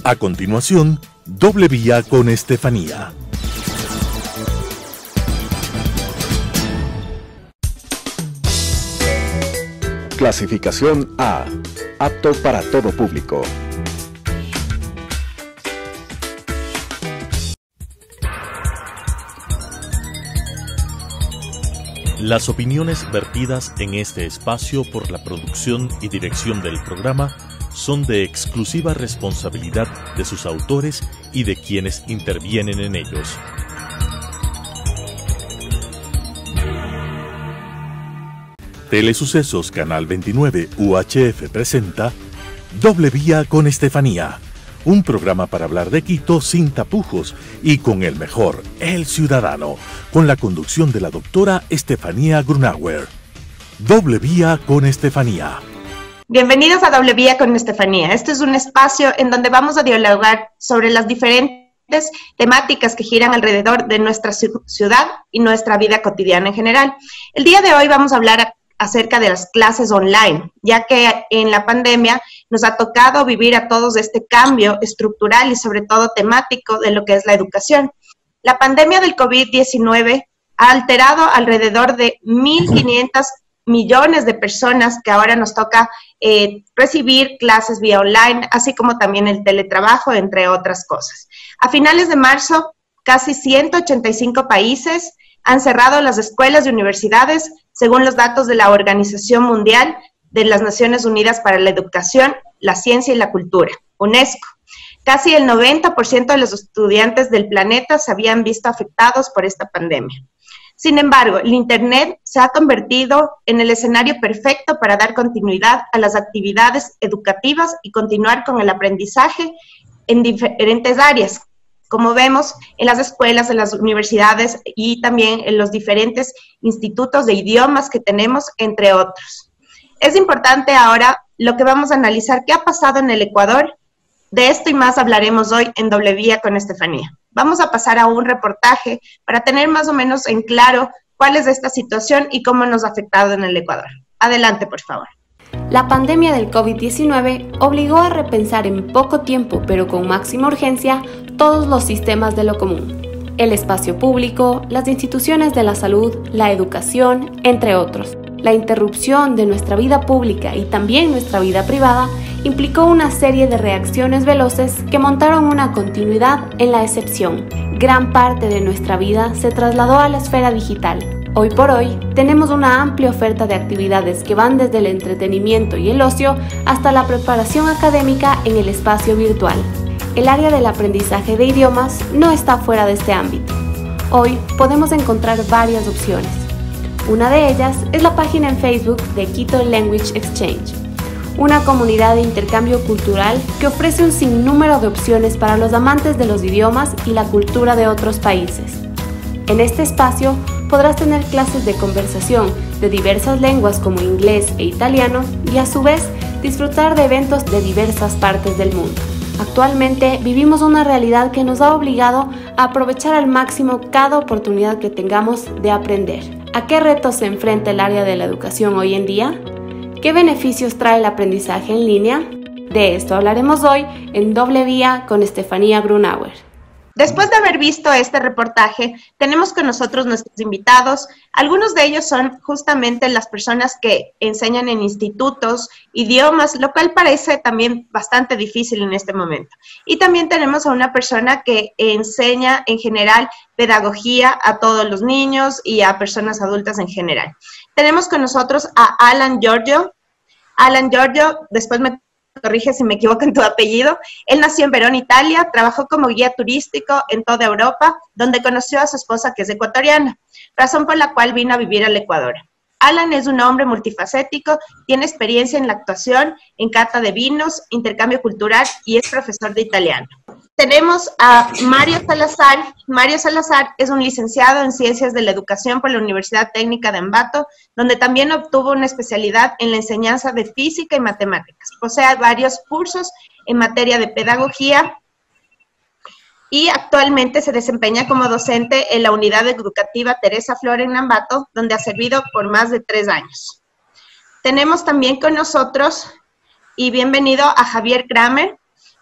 A continuación, Doble Vía con Estefanía. Clasificación A. Apto para todo público. Las opiniones vertidas en este espacio por la producción y dirección del programa son de exclusiva responsabilidad de sus autores y de quienes intervienen en ellos. Telesucesos Canal 29 UHF presenta Doble Vía con Estefanía, un programa para hablar de Quito sin tapujos y con el mejor, el ciudadano, con la conducción de la doctora Estefanía Grunauer. Doble Vía con Estefanía. Bienvenidos a Doble Vía con Estefanía. Este es un espacio en donde vamos a dialogar sobre las diferentes temáticas que giran alrededor de nuestra ciudad y nuestra vida cotidiana en general. El día de hoy vamos a hablar acerca de las clases online, ya que en la pandemia nos ha tocado vivir a todos este cambio estructural y sobre todo temático de lo que es la educación. La pandemia del COVID-19 ha alterado alrededor de 1.500 millones de personas que ahora nos toca recibir clases vía online, así como también el teletrabajo, entre otras cosas. A finales de marzo, casi 185 países han cerrado las escuelas y universidades, según los datos de la Organización Mundial de las Naciones Unidas para la Educación, la Ciencia y la Cultura, UNESCO. Casi el 90% de los estudiantes del planeta se habían visto afectados por esta pandemia. Sin embargo, el Internet se ha convertido en el escenario perfecto para dar continuidad a las actividades educativas y continuar con el aprendizaje en diferentes áreas, como vemos en las escuelas, en las universidades y también en los diferentes institutos de idiomas que tenemos, entre otros. Es importante ahora lo que vamos a analizar, qué ha pasado en el Ecuador. De esto y más hablaremos hoy en Doble Vía con Estefanía. Vamos a pasar a un reportaje para tener más o menos en claro cuál es esta situación y cómo nos ha afectado en el Ecuador. Adelante, por favor. La pandemia del COVID-19 obligó a repensar en poco tiempo, pero con máxima urgencia, todos los sistemas de lo común. El espacio público, las instituciones de la salud, la educación, entre otros. La interrupción de nuestra vida pública y también nuestra vida privada implicó una serie de reacciones veloces que montaron una continuidad en la excepción. Gran parte de nuestra vida se trasladó a la esfera digital. Hoy por hoy, tenemos una amplia oferta de actividades que van desde el entretenimiento y el ocio hasta la preparación académica en el espacio virtual. El área del aprendizaje de idiomas no está fuera de este ámbito. Hoy podemos encontrar varias opciones. Una de ellas es la página en Facebook de Quito Language Exchange, una comunidad de intercambio cultural que ofrece un sinnúmero de opciones para los amantes de los idiomas y la cultura de otros países. En este espacio podrás tener clases de conversación de diversas lenguas como inglés e italiano y a su vez disfrutar de eventos de diversas partes del mundo. Actualmente vivimos una realidad que nos ha obligado a aprovechar al máximo cada oportunidad que tengamos de aprender. ¿A qué retos se enfrenta el área de la educación hoy en día? ¿Qué beneficios trae el aprendizaje en línea? De esto hablaremos hoy en Doble Vía con Estefanía Grunauer. Después de haber visto este reportaje, tenemos con nosotros nuestros invitados. Algunos de ellos son justamente las personas que enseñan en institutos, idiomas, lo cual parece también bastante difícil en este momento. Y también tenemos a una persona que enseña en general pedagogía a todos los niños y a personas adultas en general. Tenemos con nosotros a Alan Giorgio. Alan Giorgio, después me corrige si me equivoco en tu apellido. Él nació en Verona, Italia, trabajó como guía turístico en toda Europa, donde conoció a su esposa, que es ecuatoriana, razón por la cual vino a vivir al Ecuador. Alan es un hombre multifacético, tiene experiencia en la actuación, en cata de vinos, intercambio cultural y es profesor de italiano. Tenemos a Mario Salazar. Mario Salazar es un licenciado en Ciencias de la Educación por la Universidad Técnica de Ambato, donde también obtuvo una especialidad en la enseñanza de física y matemáticas. Posee varios cursos en materia de pedagogía y actualmente se desempeña como docente en la unidad educativa Teresa Flor en Ambato, donde ha servido por más de 3 años. Tenemos también con nosotros, y bienvenido a Javier Kramer.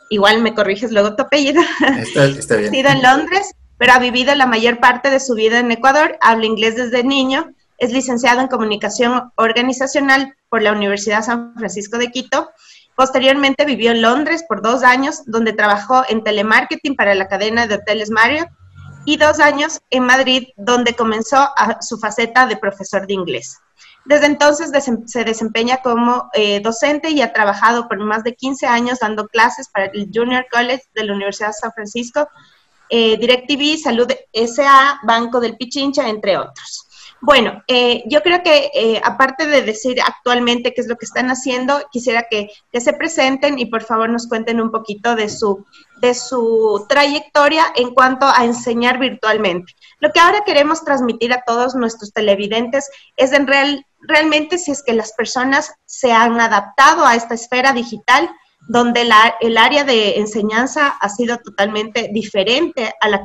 igual me corriges luego tu apellido. Está bien. Nacido en Londres, pero ha vivido la mayor parte de su vida en Ecuador, habla inglés desde niño, es licenciado en Comunicación Organizacional por la Universidad San Francisco de Quito. Posteriormente vivió en Londres por 2 años, donde trabajó en telemarketing para la cadena de hoteles Marriott, y 2 años en Madrid, donde comenzó su faceta de profesor de inglés. Desde entonces se desempeña como docente y ha trabajado por más de 15 años dando clases para el Junior College de la Universidad de San Francisco, DirecTV, Salud S.A., Banco del Pichincha, entre otros. Bueno, yo creo que aparte de decir actualmente qué es lo que están haciendo, quisiera que se presenten y por favor nos cuenten un poquito de su trayectoria en cuanto a enseñar virtualmente. Lo que ahora queremos transmitir a todos nuestros televidentes es realmente si es que las personas se han adaptado a esta esfera digital, donde el área de enseñanza ha sido totalmente diferente a la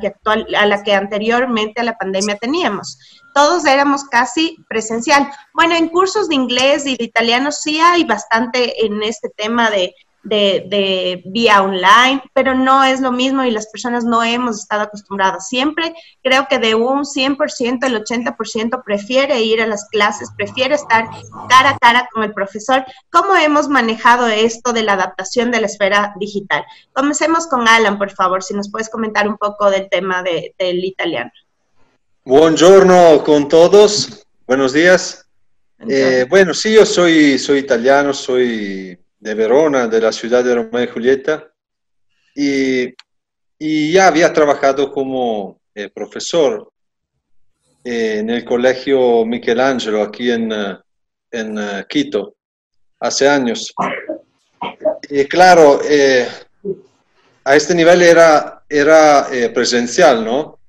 que anteriormente a la pandemia teníamos. Todos éramos casi presencial. Bueno, en cursos de inglés y de italiano sí hay bastante en este tema de vía online, pero no es lo mismo y las personas no hemos estado acostumbradas. Siempre creo que de un 100%, el 80% prefiere ir a las clases, prefiere estar cara a cara con el profesor. ¿Cómo hemos manejado esto de la adaptación de la esfera digital? Comencemos con Alan, por favor, si nos puedes comentar un poco del tema del italiano. Buongiorno con todos, buenos días. Bueno, sí, yo soy italiano, soy de Verona, de la ciudad de Romeo y Julieta, y ya había trabajado como profesor en el colegio Michelangelo aquí en Quito, hace años. Y claro, a este nivel era presencial, ¿no?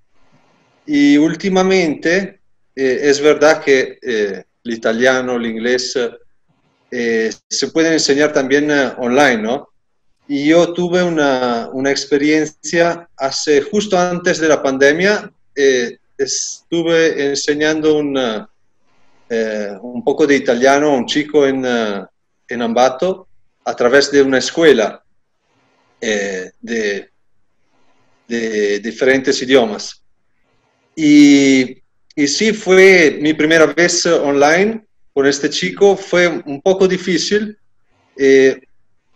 Y últimamente es verdad que el italiano, el inglés se pueden enseñar también online, ¿no? Y yo tuve una experiencia justo antes de la pandemia, estuve enseñando un poco de italiano a un chico en Ambato a través de una escuela de diferentes idiomas. Y sí, fue mi primera vez online con este chico, fue un poco difícil. En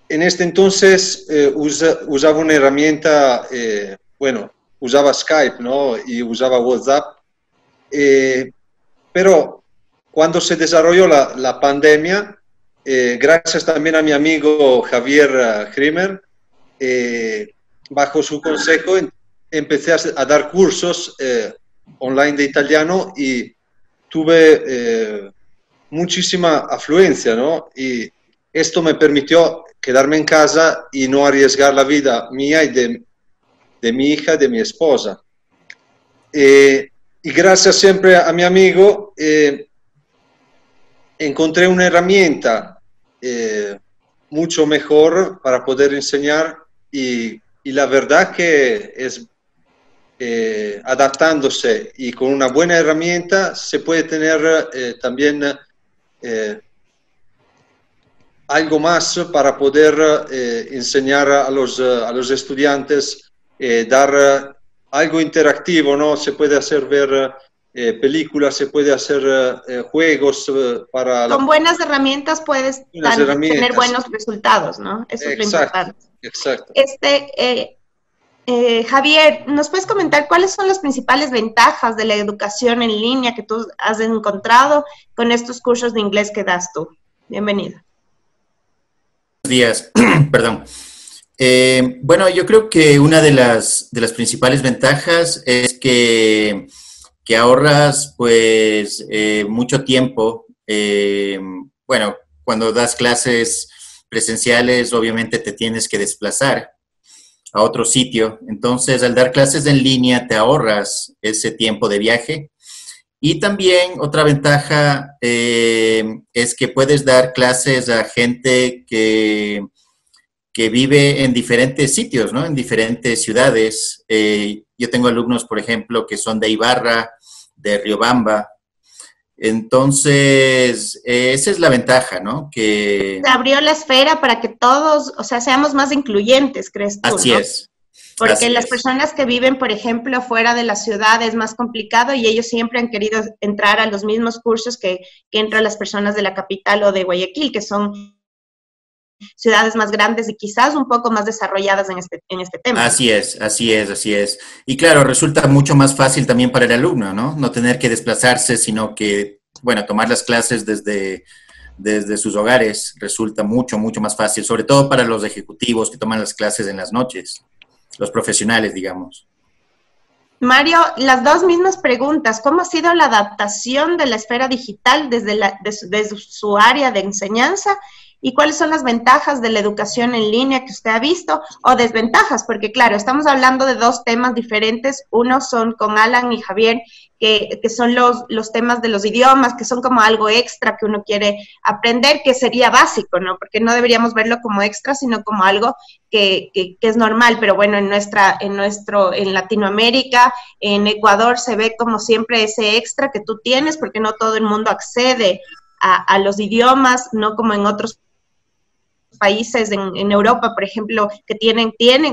este entonces usaba una herramienta, usaba Skype, ¿no? Y usaba WhatsApp. Pero cuando se desarrolló la pandemia, gracias también a mi amigo Javier Krimer, bajo su consejo empecé a dar cursos online de italiano y tuve muchísima afluencia, ¿no? Y esto me permitió quedarme en casa y no arriesgar la vida mía y de mi hija, de mi esposa. Y gracias siempre a mi amigo encontré una herramienta mucho mejor para poder enseñar y la verdad que es adaptándose y con una buena herramienta se puede tener también algo más para poder enseñar a los estudiantes, dar algo interactivo, ¿no? Se puede hacer ver películas, se puede hacer juegos para... Con buenas herramientas puedes tener buenos resultados, ¿no? Eso es lo importante. Exacto. Javier, ¿nos puedes comentar cuáles son las principales ventajas de la educación en línea que tú has encontrado con estos cursos de inglés que das tú? Bienvenido. Buenos días, perdón. Bueno, yo creo que una de las principales ventajas es que ahorras pues mucho tiempo. Bueno, cuando das clases presenciales obviamente te tienes que desplazar a otro sitio. Entonces, al dar clases en línea te ahorras ese tiempo de viaje. Y también otra ventaja es que puedes dar clases a gente que vive en diferentes sitios, ¿no? En diferentes ciudades. Yo tengo alumnos, por ejemplo, que son de Ibarra, de Riobamba, Entonces, esa es la ventaja, ¿no? Que Se abrió la esfera para que todos, o sea, seamos más incluyentes, ¿crees tú? así ¿no? es. Porque Así las es. personas que viven, por ejemplo, fuera de la ciudad es más complicado y ellos siempre han querido entrar a los mismos cursos que entran las personas de la capital o de Guayaquil, que son ciudades más grandes y quizás un poco más desarrolladas en este tema. Así es, así es, así es. Y claro, resulta mucho más fácil también para el alumno, ¿no? No tener que desplazarse, sino que, bueno, tomar las clases desde sus hogares resulta mucho, mucho más fácil, sobre todo para los ejecutivos que toman las clases en las noches, los profesionales, digamos. Mario, las dos mismas preguntas. ¿Cómo ha sido la adaptación de la esfera digital desde su área de enseñanza? ¿Y cuáles son las ventajas de la educación en línea que usted ha visto o desventajas? Porque claro, estamos hablando de dos temas diferentes. Uno son con Alan y Javier, que son los temas de los idiomas, que son como algo extra que uno quiere aprender, que sería básico, ¿no? Porque no deberíamos verlo como extra, sino como algo que es normal. Pero bueno, en Latinoamérica, en Ecuador, se ve como siempre ese extra que tú tienes, porque no todo el mundo accede a los idiomas, no como en otros países en Europa, por ejemplo, que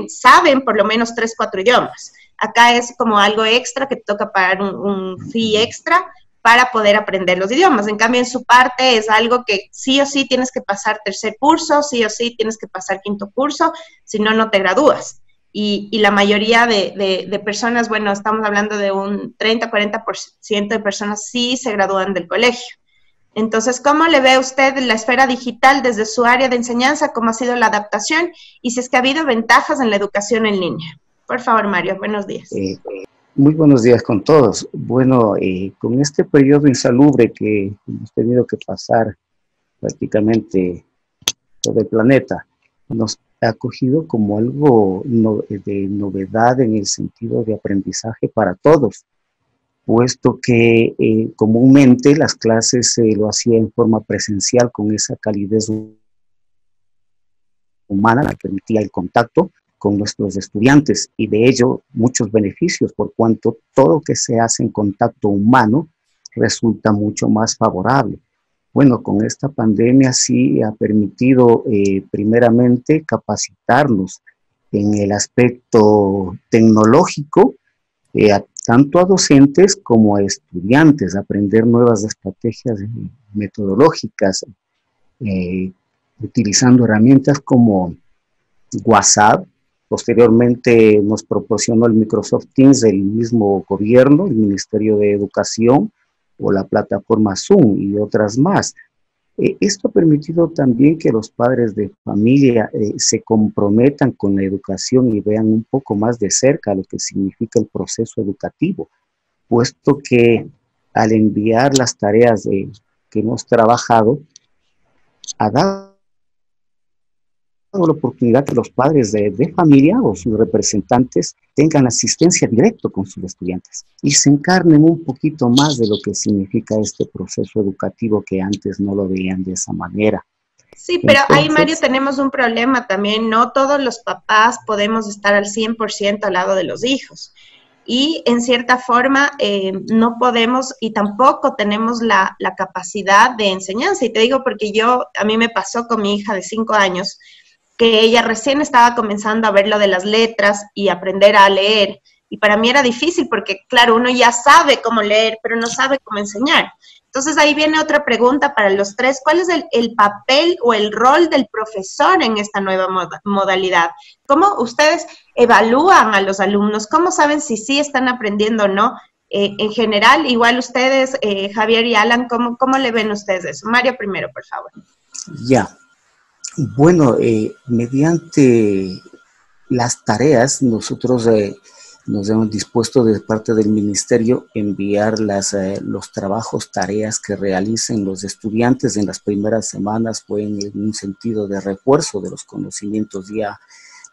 saben por lo menos 3, 4 idiomas. Acá es como algo extra que te toca pagar un fee extra para poder aprender los idiomas. En cambio, en su parte es algo que sí o sí tienes que pasar tercer curso, sí o sí tienes que pasar quinto curso, si no, no te gradúas. Y la mayoría de personas, bueno, estamos hablando de un 30-40% de personas sí se gradúan del colegio. Entonces, ¿cómo le ve usted la esfera digital desde su área de enseñanza? ¿Cómo ha sido la adaptación? Y si es que ha habido ventajas en la educación en línea. Por favor, Mario, buenos días. Muy buenos días con todos. Bueno, con este periodo insalubre que hemos tenido que pasar prácticamente todo el planeta, nos ha acogido como algo de novedad en el sentido de aprendizaje para todos, puesto que comúnmente las clases se lo hacía en forma presencial con esa calidez humana que permitía el contacto con nuestros estudiantes y de ello muchos beneficios por cuanto todo que se hace en contacto humano resulta mucho más favorable. Bueno, con esta pandemia sí ha permitido primeramente capacitarnos en el aspecto tecnológico, tanto a docentes como a estudiantes, aprender nuevas estrategias metodológicas, utilizando herramientas como WhatsApp. Posteriormente nos proporcionó el Microsoft Teams del mismo gobierno, el Ministerio de Educación, o la plataforma Zoom y otras más. Esto ha permitido también que los padres de familia se comprometan con la educación y vean un poco más de cerca lo que significa el proceso educativo, puesto que al enviar las tareas que hemos trabajado, ha dado la oportunidad que los padres de familia o sus representantes tengan asistencia directa con sus estudiantes y se encarnen un poquito más de lo que significa este proceso educativo que antes no lo veían de esa manera. Sí, pero ahí, Mario, tenemos un problema también. No todos los papás podemos estar al 100% al lado de los hijos. Y en cierta forma no podemos y tampoco tenemos la capacidad de enseñanza. Y te digo porque a mí me pasó con mi hija de 5 años, que ella recién estaba comenzando a ver lo de las letras y aprender a leer. Y para mí era difícil porque, claro, uno ya sabe cómo leer, pero no sabe cómo enseñar. Entonces ahí viene otra pregunta para los tres. ¿Cuál es el papel o el rol del profesor en esta nueva modalidad? ¿Cómo ustedes evalúan a los alumnos? ¿Cómo saben si sí están aprendiendo o no? En general, igual ustedes, Javier y Alan, ¿cómo le ven ustedes eso? Mario primero, por favor. Ya. Bueno, mediante las tareas, nosotros nos hemos dispuesto de parte del ministerio enviar los trabajos, tareas que realicen los estudiantes en las primeras semanas, fue en un sentido de refuerzo de los conocimientos ya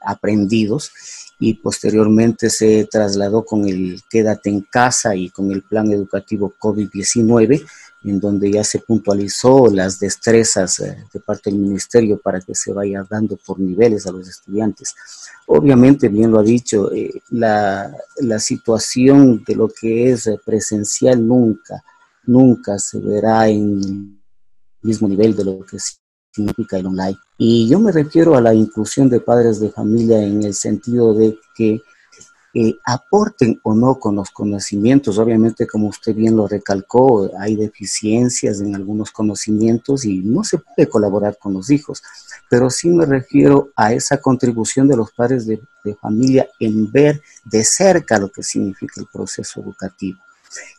aprendidos, y posteriormente se trasladó con el Quédate en Casa y con el plan educativo COVID-19, en donde ya se puntualizó las destrezas de parte del ministerio para que se vaya dando por niveles a los estudiantes. Obviamente, bien lo ha dicho, la situación de lo que es presencial nunca nunca se verá en el mismo nivel de lo que significa el online. Y yo me refiero a la inclusión de padres de familia en el sentido de que aporten o no con los conocimientos. Obviamente, como usted bien lo recalcó, hay deficiencias en algunos conocimientos y no se puede colaborar con los hijos, pero sí me refiero a esa contribución de los padres de familia en ver de cerca lo que significa el proceso educativo.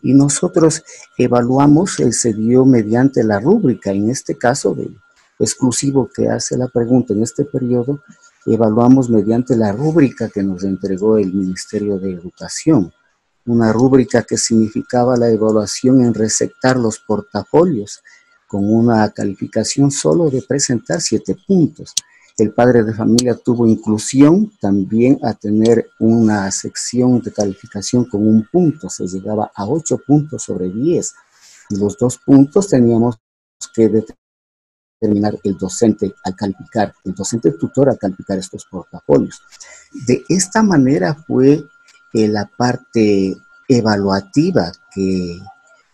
Y nosotros evaluamos, se dio mediante la rúbrica, en este caso exclusivo que hace la pregunta en este periodo, evaluamos mediante la rúbrica que nos entregó el Ministerio de Educación, una rúbrica que significaba la evaluación en receptar los portafolios con una calificación solo de presentar 7 puntos. El padre de familia tuvo inclusión también a tener una sección de calificación con 1 punto, se llegaba a 8 puntos sobre 10, y los 2 puntos teníamos que determinar el docente al calificar, el docente tutor al calificar estos portafolios. De esta manera fue la parte evaluativa que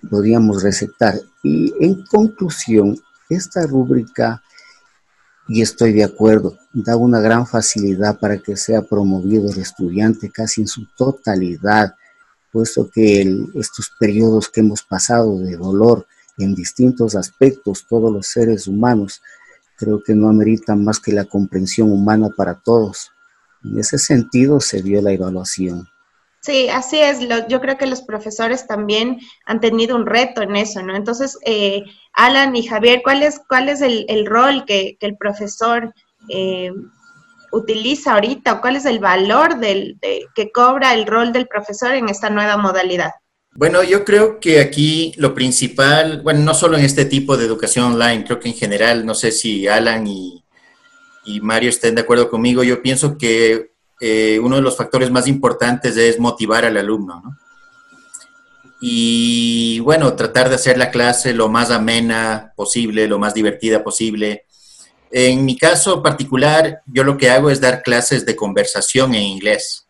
podíamos receptar. Y en conclusión, esta rúbrica, y estoy de acuerdo, da una gran facilidad para que sea promovido el estudiante casi en su totalidad, puesto que estos periodos que hemos pasado de dolor en distintos aspectos, todos los seres humanos, creo que no ameritan más que la comprensión humana para todos. En ese sentido se dio la evaluación. Sí, así es. Yo creo que los profesores también han tenido un reto en eso, ¿no? Entonces, Alan y Javier, ¿cuál es el rol que el profesor utiliza ahorita? ¿O cuál es el valor que cobra el rol del profesor en esta nueva modalidad? Bueno, yo creo que aquí lo principal, bueno, no solo en este tipo de educación online, creo que en general, no sé si Alan y Mario estén de acuerdo conmigo, yo pienso que uno de los factores más importantes es motivar al alumno, ¿no? Y bueno, tratar de hacer la clase lo más amena posible, lo más divertida posible. En mi caso particular, yo lo que hago es dar clases de conversación en inglés.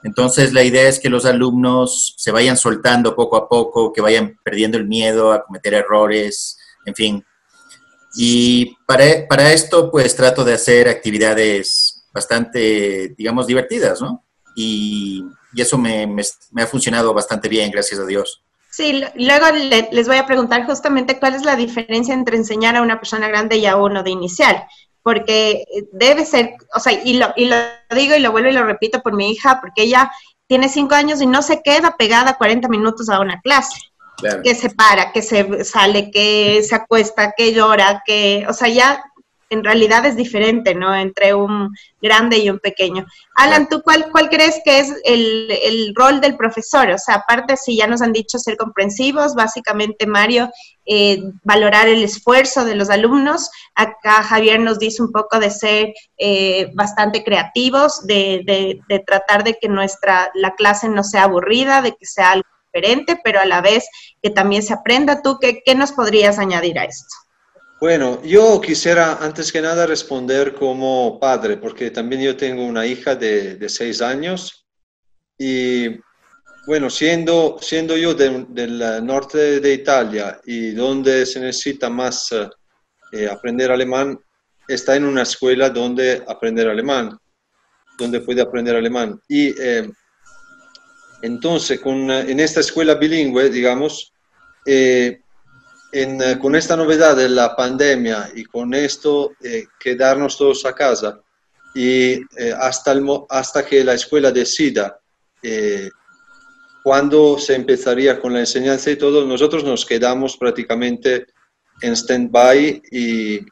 Entonces, la idea es que los alumnos se vayan soltando poco a poco, que vayan perdiendo el miedo a cometer errores, en fin. Y para esto, pues, trato de hacer actividades bastante, digamos, divertidas, ¿no? Y eso me ha funcionado bastante bien, gracias a Dios. Sí, luego les voy a preguntar justamente cuál es la diferencia entre enseñar a una persona grande y a uno de inicial, porque debe ser, o sea, y lo digo y lo vuelvo y lo repito por mi hija, porque ella tiene 5 años y no se queda pegada 40 minutos a una clase. Claro. Que se para, que se sale, que se acuesta, que llora, o sea, ya en realidad es diferente, ¿no? Entre un grande y un pequeño. Alan, ¿tú cuál crees que es el rol del profesor? O sea, aparte, si ya nos han dicho ser comprensivos, básicamente, Mario, valorar el esfuerzo de los alumnos. Acá Javier nos dice un poco de ser bastante creativos, de tratar de que la clase no sea aburrida, de que sea algo diferente, pero a la vez que también se aprenda. ¿Tú qué nos podrías añadir a esto? Bueno, yo quisiera antes que nada responder como padre, porque también yo tengo una hija de 6 años y bueno, siendo yo del norte de Italia y donde se necesita más aprender alemán, está en una escuela donde aprender alemán, donde puede aprender alemán. Y entonces en esta escuela bilingüe, digamos, con esta novedad de la pandemia y con esto quedarnos todos a casa y hasta que la escuela decida cuándo se empezaría con la enseñanza y todo, nosotros nos quedamos prácticamente en stand-by y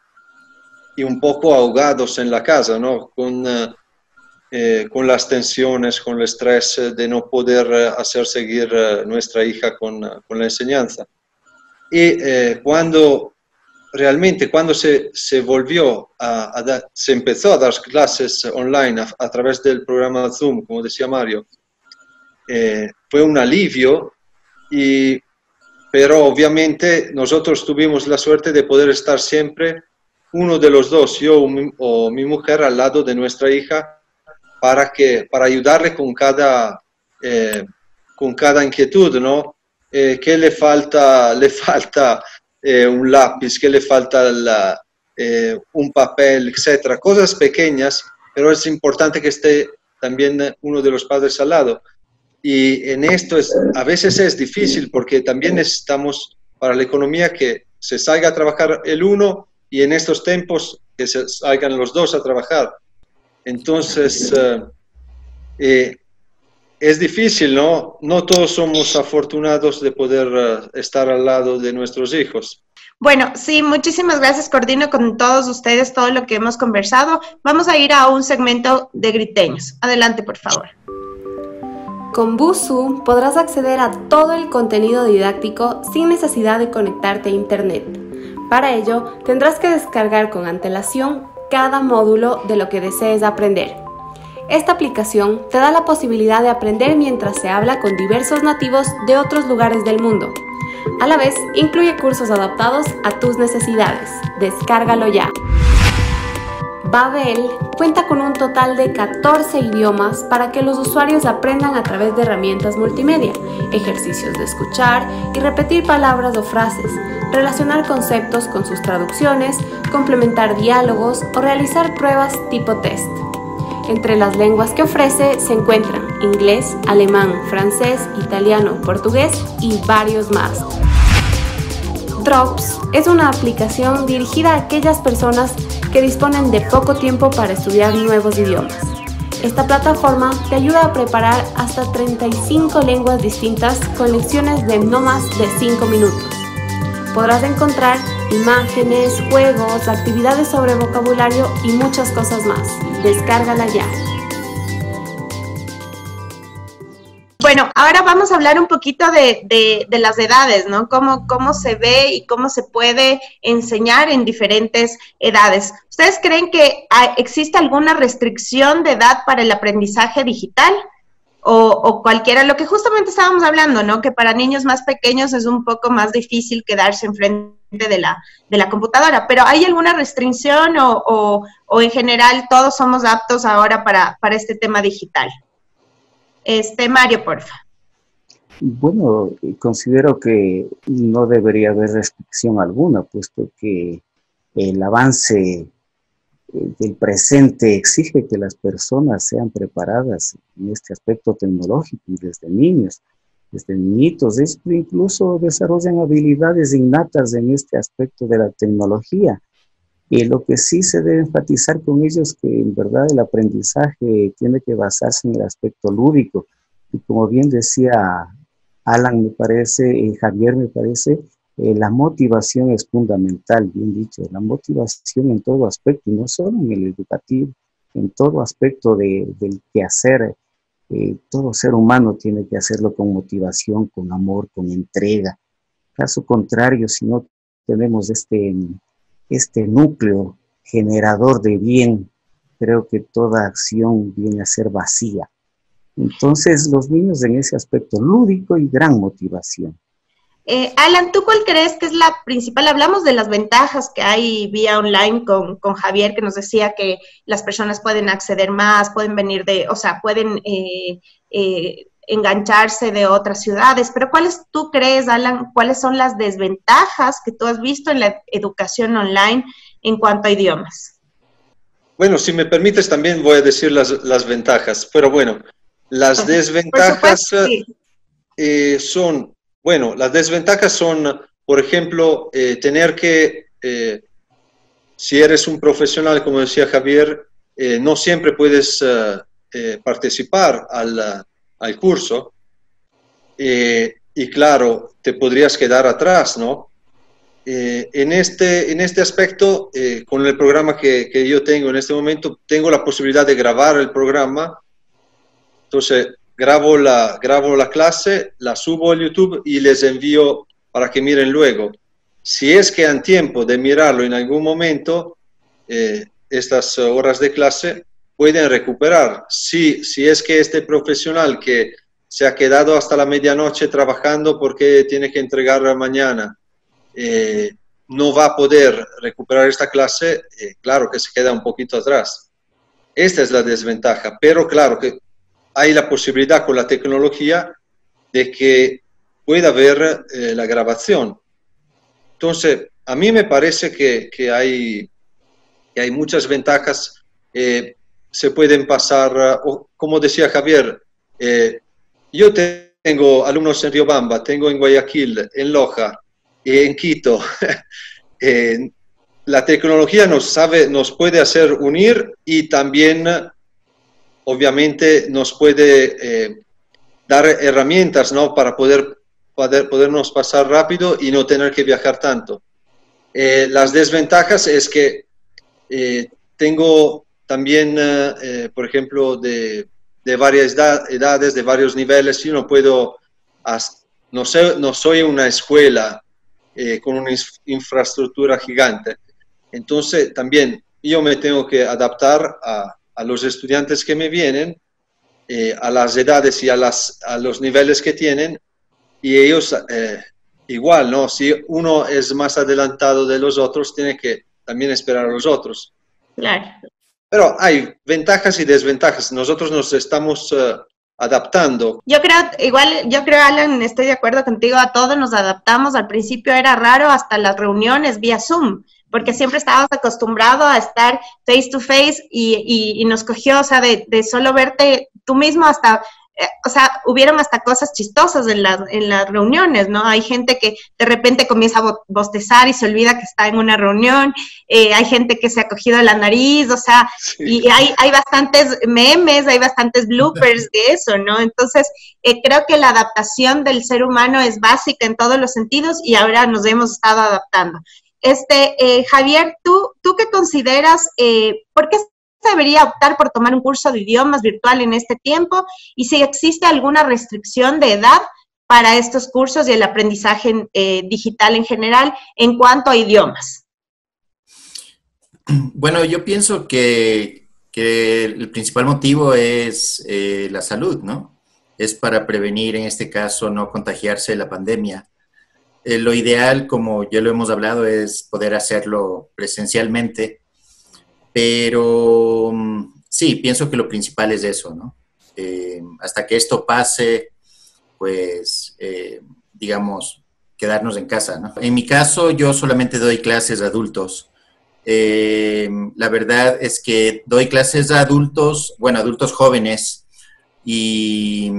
un poco ahogados en la casa, ¿no? Con las tensiones, con el estrés de no poder hacer seguir nuestra hija con la enseñanza. Y cuando se volvió se empezó a dar clases online a través del programa Zoom, como decía Mario, fue un alivio, pero obviamente nosotros tuvimos la suerte de poder estar siempre, uno de los dos, yo o mi mujer, al lado de nuestra hija, para ayudarle con cada inquietud, ¿no? que le falta un lápiz, que le falta un papel, etcétera. Cosas pequeñas, pero es importante que esté también uno de los padres al lado. Y en esto a veces es difícil porque también necesitamos para la economía que se salga a trabajar el uno y en estos tiempos que se salgan los dos a trabajar. Entonces, es difícil, ¿no? No todos somos afortunados de poder estar al lado de nuestros hijos. Bueno, sí, muchísimas gracias. Coordino con todos ustedes todo lo que hemos conversado. Vamos a ir a un segmento de griteños. Adelante, por favor. Con Busuu podrás acceder a todo el contenido didáctico sin necesidad de conectarte a Internet. Para ello, tendrás que descargar con antelación cada módulo de lo que desees aprender. Esta aplicación te da la posibilidad de aprender mientras se habla con diversos nativos de otros lugares del mundo. A la vez, incluye cursos adaptados a tus necesidades. Descárgalo ya. Babel cuenta con un total de 14 idiomas para que los usuarios aprendan a través de herramientas multimedia, ejercicios de escuchar y repetir palabras o frases, relacionar conceptos con sus traducciones, complementar diálogos o realizar pruebas tipo test. Entre las lenguas que ofrece se encuentran inglés, alemán, francés, italiano, portugués y varios más. Drops es una aplicación dirigida a aquellas personas que disponen de poco tiempo para estudiar nuevos idiomas. Esta plataforma te ayuda a preparar hasta 35 lenguas distintas con lecciones de no más de 5 minutos. Podrás encontrar imágenes, juegos, actividades sobre vocabulario y muchas cosas más. Descárgala ya. Bueno, ahora vamos a hablar un poquito de las edades, ¿no? Cómo se ve y cómo se puede enseñar en diferentes edades. ¿Ustedes creen que existe alguna restricción de edad para el aprendizaje digital? O cualquiera, lo que justamente estábamos hablando, ¿no? Que para niños más pequeños es un poco más difícil quedarse enfrente de la computadora. Pero ¿hay alguna restricción o en general todos somos aptos ahora para este tema digital? Mario, porfa. Bueno, considero que no debería haber restricción alguna, puesto que el avance del presente exige que las personas sean preparadas en este aspecto tecnológico y desde niños, desde niñitos, incluso desarrollan habilidades innatas en este aspecto de la tecnología. Y lo que sí se debe enfatizar con ellos es que en verdad el aprendizaje tiene que basarse en el aspecto lúdico. Y como bien decía Alan, me parece, Javier, me parece, la motivación es fundamental, bien dicho, la motivación en todo aspecto, y no solo en el educativo, en todo aspecto del quehacer. Todo ser humano tiene que hacerlo con motivación, con amor, con entrega. Caso contrario, si no tenemos este núcleo generador de bien, creo que toda acción viene a ser vacía. Entonces, los niños en ese aspecto lúdico y gran motivación. Alan, ¿tú cuál crees que es la principal? Hablamos de las ventajas que hay vía online con Javier, que nos decía que las personas pueden acceder más, pueden venir pueden engancharse de otras ciudades, pero tú crees, Alan, cuáles son las desventajas que tú has visto en la educación online en cuanto a idiomas? Bueno, si me permites también voy a decir las ventajas, pero bueno, las desventajas son, bueno, las desventajas son, por ejemplo, tener que, si eres un profesional, como decía Javier, no siempre puedes participar al curso, y claro, te podrías quedar atrás, ¿no? En este aspecto, con el programa que yo tengo en este momento, tengo la posibilidad de grabar el programa. Entonces, grabo la clase, la subo a YouTube y les envío para que miren luego. Si es que han tiempo de mirarlo en algún momento, estas horas de clase pueden recuperar. Si es que este profesional que se ha quedado hasta la medianoche trabajando porque tiene que entregar mañana, no va a poder recuperar esta clase, claro que se queda un poquito atrás. Esta es la desventaja, pero claro que hay la posibilidad con la tecnología de que pueda ver la grabación. Entonces, a mí me parece que hay muchas ventajas. Se pueden pasar, como decía Javier, yo tengo alumnos en Riobamba, tengo en Guayaquil, en Loja, en Quito. La tecnología nos puede hacer unir y también, obviamente, nos puede dar herramientas, ¿no?, para podernos pasar rápido y no tener que viajar tanto. Las desventajas es que tengo también, por ejemplo, de varias edades, de varios niveles. Yo no puedo, no soy una escuela con una infraestructura gigante. Entonces, también yo me tengo que adaptar a los estudiantes que me vienen, a las edades y a los niveles que tienen, y ellos igual, ¿no? Si uno es más adelantado de los otros, tiene que también esperar a los otros. Claro. Pero hay ventajas y desventajas. Nosotros nos estamos adaptando. Yo creo, Alan, estoy de acuerdo contigo, a todos nos adaptamos. Al principio era raro hasta las reuniones vía Zoom, porque siempre estábamos acostumbrados a estar face to face y nos cogió, o sea, de solo verte tú mismo hasta... O sea, hubieron hasta cosas chistosas en las reuniones, ¿no? Hay gente que de repente comienza a bostezar y se olvida que está en una reunión, hay gente que se ha cogido la nariz, o sea, sí. Y hay bastantes memes, hay bastantes bloopers de eso, ¿no? Entonces, creo que la adaptación del ser humano es básica en todos los sentidos y ahora nos hemos estado adaptando. Javier, ¿tú qué consideras? ¿Por qué debería optar por tomar un curso de idiomas virtual en este tiempo? Y si existe alguna restricción de edad para estos cursos y el aprendizaje digital en general en cuanto a idiomas. Bueno, yo pienso que el principal motivo es la salud, ¿no? Es para prevenir, en este caso, no contagiarse la pandemia. Lo ideal, como ya lo hemos hablado, es poder hacerlo presencialmente. Pero sí, pienso que lo principal es eso, ¿no? Hasta que esto pase, pues, digamos, quedarnos en casa, ¿no? En mi caso, yo solamente doy clases a adultos. La verdad es que doy clases a adultos, bueno, adultos jóvenes, y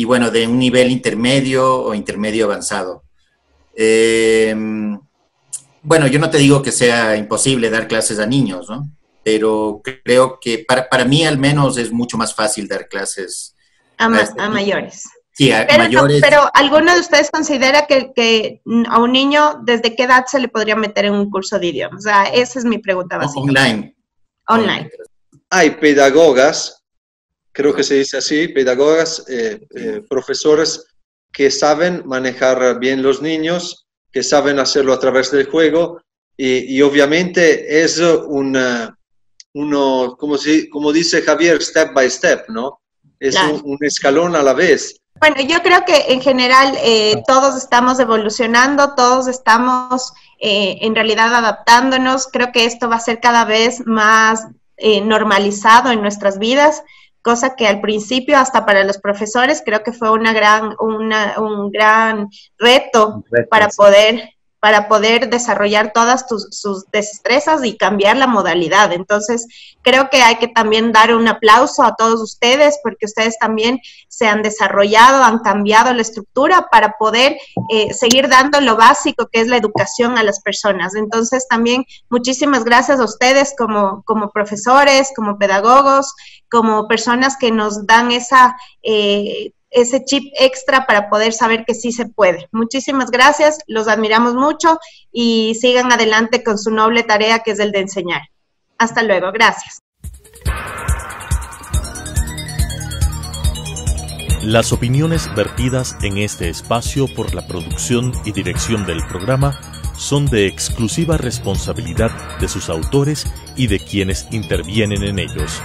bueno, de un nivel intermedio o intermedio avanzado. Bueno, yo no te digo que sea imposible dar clases a niños, ¿no? Pero creo que para mí al menos es mucho más fácil dar clases a mayores. Sí, a mayores. Pero ¿alguno de ustedes considera que a un niño desde qué edad se le podría meter en un curso de idiomas? O sea, esa es mi pregunta básica. Online. Hay pedagogas, creo que se dice así, pedagogas, profesores que saben manejar bien los niños, que saben hacerlo a través del juego y obviamente es como dice Javier, step by step, ¿no? Es claro. un escalón a la vez. Bueno, yo creo que en general todos estamos evolucionando, todos estamos en realidad adaptándonos. Creo que esto va a ser cada vez más normalizado en nuestras vidas, cosa que al principio, hasta para los profesores, creo que fue un gran reto para poder desarrollar todas sus destrezas y cambiar la modalidad. Entonces, creo que hay que también dar un aplauso a todos ustedes, porque ustedes también se han desarrollado, han cambiado la estructura para poder seguir dando lo básico que es la educación a las personas. Entonces, también muchísimas gracias a ustedes como profesores, como pedagogos, como personas que nos dan ese chip extra para poder saber que sí se puede. Muchísimas gracias, los admiramos mucho y sigan adelante con su noble tarea que es el de enseñar. Hasta luego, gracias. Las opiniones vertidas en este espacio por la producción y dirección del programa son de exclusiva responsabilidad de sus autores y de quienes intervienen en ellos.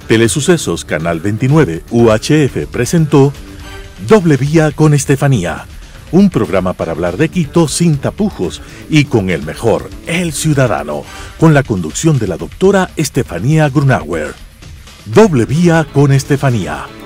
Telesucesos Canal 29 UHF presentó Doble Vía con Estefanía, un programa para hablar de Quito sin tapujos y con el mejor, el ciudadano, con la conducción de la doctora Estefanía Grunauer. Doble Vía con Estefanía.